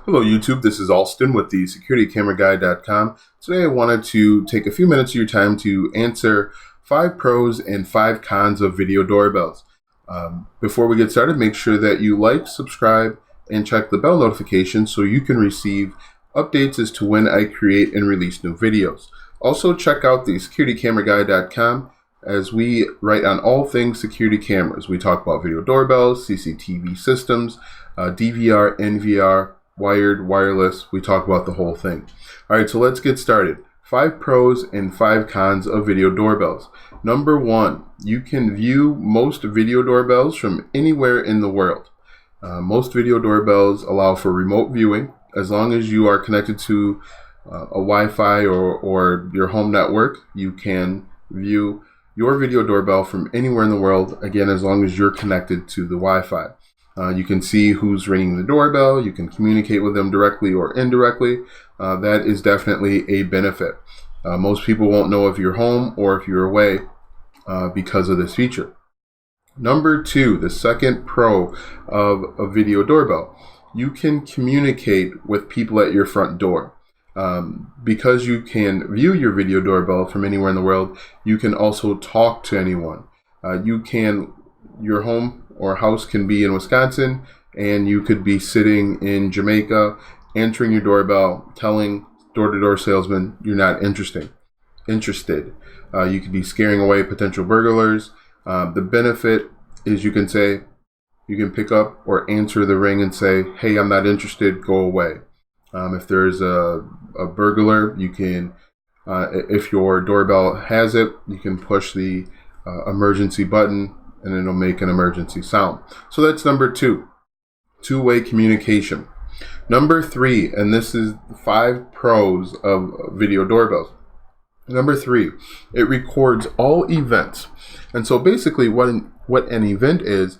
Hello YouTube, this is Alston with the securitycameraguy.com. Today I wanted to take a few minutes of your time to answer 5 pros and 5 cons of video doorbells. Before we get started, make sure that you like, subscribe, and check the bell notification so you can receive updates as to when I create and release new videos. Also check out the securitycameraguy.com as we write on all things security cameras. We talk about video doorbells, CCTV systems, DVR, NVR, wired, wireless. We talk about the whole thing. All right, so let's get started. 5 pros and 5 cons of video doorbells. Number 1, you can view most video doorbells from anywhere in the world. Most video doorbells allow for remote viewing as long as you are connected to a Wi-Fi or your home network. You can view your video doorbell from anywhere in the world, again, as long as you're connected to the Wi-Fi. You can see who's ringing the doorbell. You can communicate with them directly or indirectly. That is definitely a benefit. Most people won't know if you're home or if you're away because of this feature. Number 2, the second pro of a video doorbell. You can communicate with people at your front door. Because you can view your video doorbell from anywhere in the world, you can also talk to anyone. Your home or house can be in Wisconsin, and you could be sitting in Jamaica, answering your doorbell, telling door-to-door salesman you're not interested. You could be scaring away potential burglars. The benefit is you can pick up or answer the ring and say, "Hey, I'm not interested, go away." If there's a burglar, you can, if your doorbell has it, you can push the emergency button and it'll make an emergency sound. So that's number 2, two-way communication. Number 3, and this is 5 pros of video doorbells. Number 3, it records all events. And so basically what an event is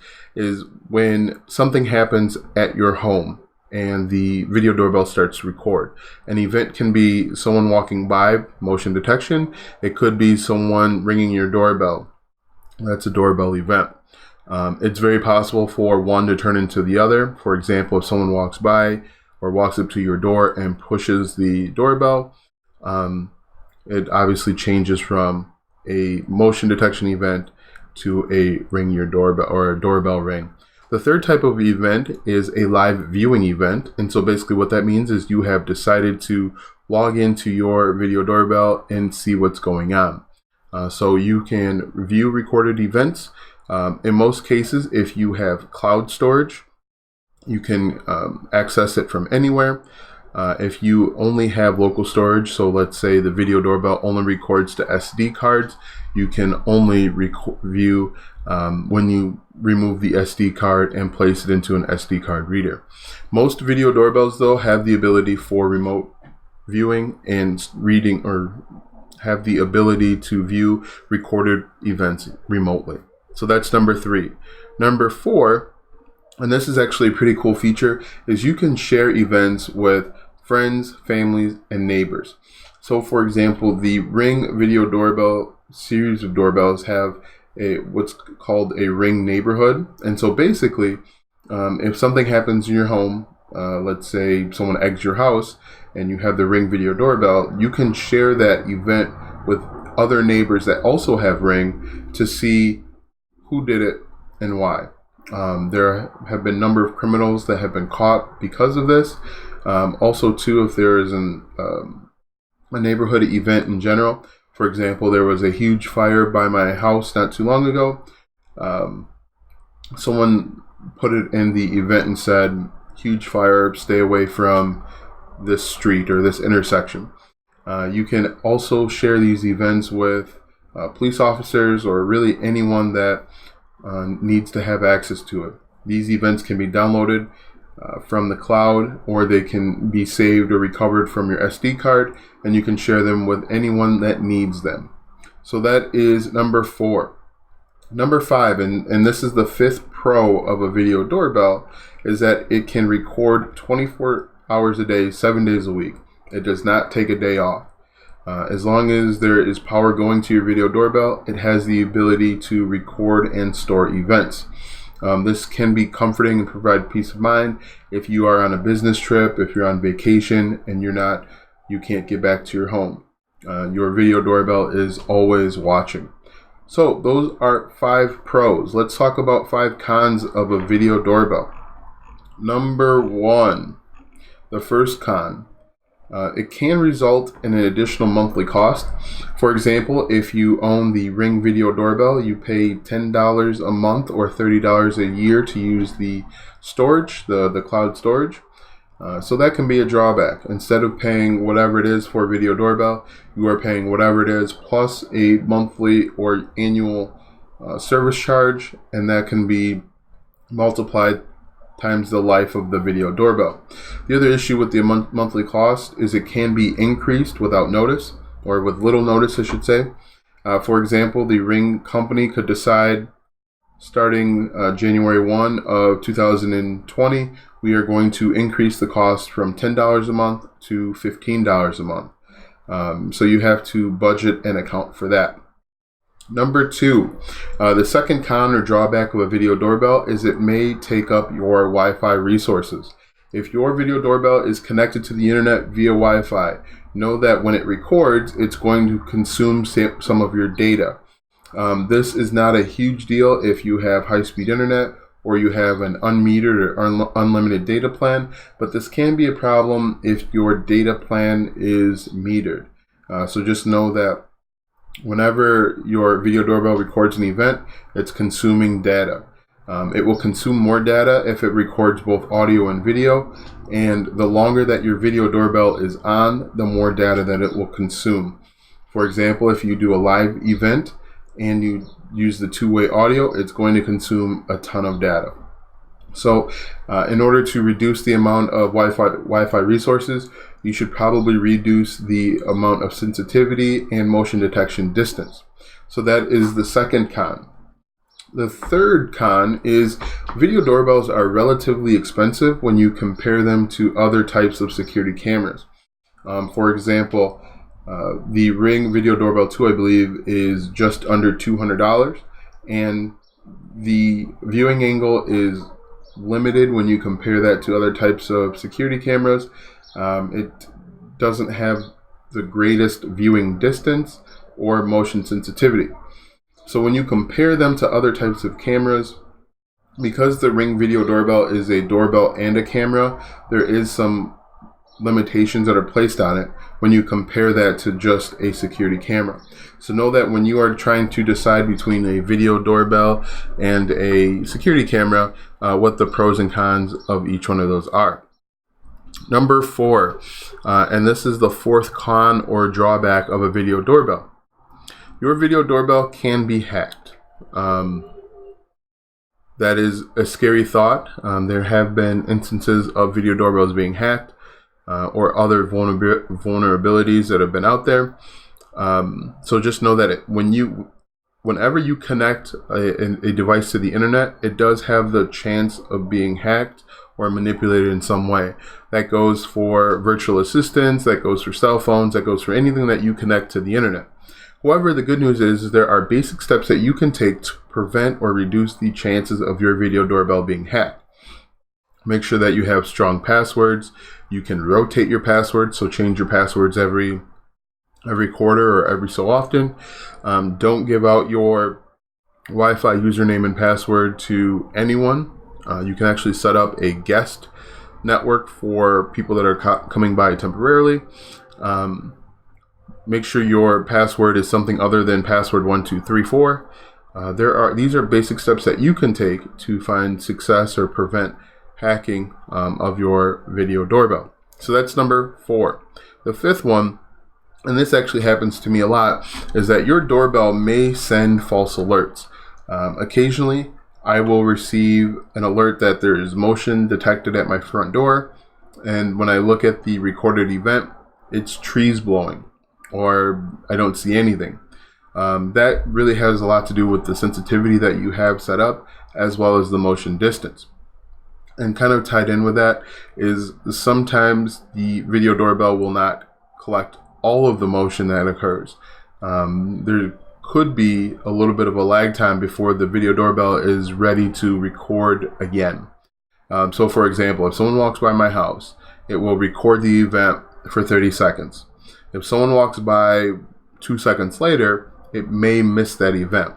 when something happens at your home and the video doorbell starts to record. An event can be someone walking by, motion detection. It could be someone ringing your doorbell. That's a doorbell event. It's very possible for one to turn into the other. For example, if someone walks by or walks up to your door and pushes the doorbell, it obviously changes from a motion detection event to a ring your doorbell or a doorbell ring. The third type of event is a live viewing event. And so basically what that means is you have decided to log into your video doorbell and see what's going on. So you can view recorded events. In most cases, if you have cloud storage, you can access it from anywhere. If you only have local storage, so let's say the video doorbell only records to SD cards, you can only view when you remove the SD card and place it into an SD card reader. Most video doorbells, though, have the ability for remote viewing and reading, or have the ability to view recorded events remotely. So that's number 3. Number 4, and this is actually a pretty cool feature, is you can share events with friends, families, and neighbors. So for example, the Ring video doorbell series of doorbells have what's called a Ring neighborhood. And so basically, if something happens in your home, let's say someone eggs your house and you have the Ring video doorbell, you can share that event with other neighbors that also have Ring to see who did it and why. There have been a number of criminals that have been caught because of this. Also, too, if there is a neighborhood event in general, for example, there was a huge fire by my house not too long ago. Someone put it in the event and said, "Huge fire, stay away from this street or this intersection." You can also share these events with police officers or really anyone that needs to have access to it. These events can be downloaded from the cloud, or they can be saved or recovered from your SD card, and you can share them with anyone that needs them. So that is number 4. Number 5, and this is the 5th pro of a video doorbell, is that it can record 24 hours a day, 7 days a week. It does not take a day off. As long as there is power going to your video doorbell, it has the ability to record and store events. This can be comforting and provide peace of mind if you are on a business trip, if you're on vacation and you can't get back to your home. Your video doorbell is always watching. So those are 5 pros. Let's talk about 5 cons of a video doorbell. Number 1, the first con. It can result in an additional monthly cost. For example, if you own the Ring video doorbell, you pay $10 a month or $30 a year to use the storage, the cloud storage. So that can be a drawback. Instead of paying whatever it is for a video doorbell, you are paying whatever it is plus a monthly or annual service charge, and that can be multiplied times the life of the video doorbell. The other issue with the monthly cost is it can be increased without notice, or with little notice, I should say. For example, the Ring company could decide starting January 1 of 2020, we are going to increase the cost from $10 a month to $15 a month. So you have to budget and account for that. Number 2, the second con or drawback of a video doorbell is it may take up your Wi-Fi resources. If your video doorbell is connected to the internet via Wi-Fi, know that when it records, it's going to consume some of your data. This is not a huge deal if you have high-speed internet or you have an unmetered or unlimited data plan, but this can be a problem if your data plan is metered. So just know that whenever your video doorbell records an event, it's consuming data. It will consume more data if it records both audio and video, and the longer that your video doorbell is on, the more data that it will consume. For example, if you do a live event and you use the two-way audio, it's going to consume a ton of data. So in order to reduce the amount of Wi-Fi resources, you should probably reduce the amount of sensitivity and motion detection distance. So that is the second con. The third con is video doorbells are relatively expensive when you compare them to other types of security cameras. For example, the Ring Video Doorbell 2, I believe, is just under $200, and the viewing angle is limited when you compare that to other types of security cameras. It doesn't have the greatest viewing distance or motion sensitivity. So when you compare them to other types of cameras, because the Ring Video Doorbell is a doorbell and a camera, there is some limitations that are placed on it when you compare that to just a security camera. So know that when you are trying to decide between a video doorbell and a security camera, what the pros and cons of each one of those are. Number 4, and this is the fourth con or drawback of a video doorbell. Your video doorbell can be hacked. That is a scary thought. There have been instances of video doorbells being hacked or other vulnerabilities that have been out there. So just know that whenever you connect a device to the internet, it does have the chance of being hacked or manipulated in some way. That goes for virtual assistants, that goes for cell phones, that goes for anything that you connect to the internet. However, the good news is there are basic steps that you can take to prevent or reduce the chances of your video doorbell being hacked. Make sure that you have strong passwords. You can rotate your passwords, so change your passwords every quarter or every so often. Don't give out your Wi-Fi username and password to anyone. You can actually set up a guest network for people that are coming by temporarily. Make sure your password is something other than password 1234. These are basic steps that you can take to find success or prevent hacking of your video doorbell. So that's number 4. The fifth one, and this actually happens to me a lot, is that your doorbell may send false alerts. Occasionally, I will receive an alert that there is motion detected at my front door, and when I look at the recorded event, it's trees blowing, or I don't see anything. That really has a lot to do with the sensitivity that you have set up, as well as the motion distance. And kind of tied in with that is sometimes the video doorbell will not collect all of the motion that occurs. There could be a little bit of a lag time before the video doorbell is ready to record again. So for example, if someone walks by my house, it will record the event for 30 seconds. If someone walks by 2 seconds later, it may miss that event.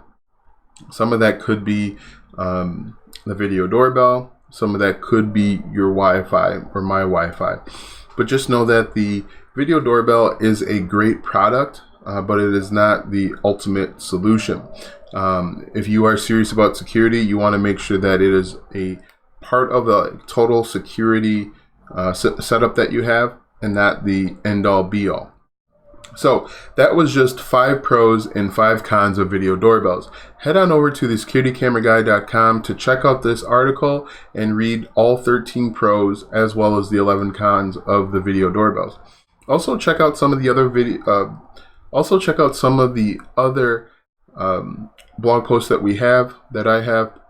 Some of that could be the video doorbell. Some of that could be your Wi-Fi or my Wi-Fi. But just know that the video doorbell is a great product, but it is not the ultimate solution. If you are serious about security, you want to make sure that it is a part of the total security setup that you have and not the end-all be-all. So that was just 5 pros and 5 cons of video doorbells. Head on over to the securitycameraguy.com to check out this article and read all 13 pros as well as the 11 cons of the video doorbells. Also check out some of the other blog posts that I have,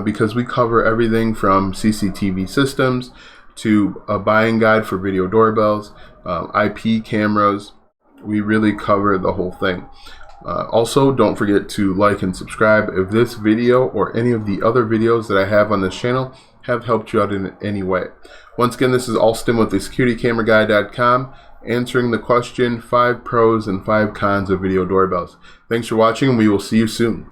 because we cover everything from CCTV systems to a buying guide for video doorbells, IP cameras. We really cover the whole thing. Also, don't forget to like and subscribe if this video or any of the other videos that I have on this channel have helped you out in any way. Once again, this is Alston with the securitycameraguy.com, answering the question 5 pros and 5 cons of video doorbells. Thanks for watching, and we will see you soon.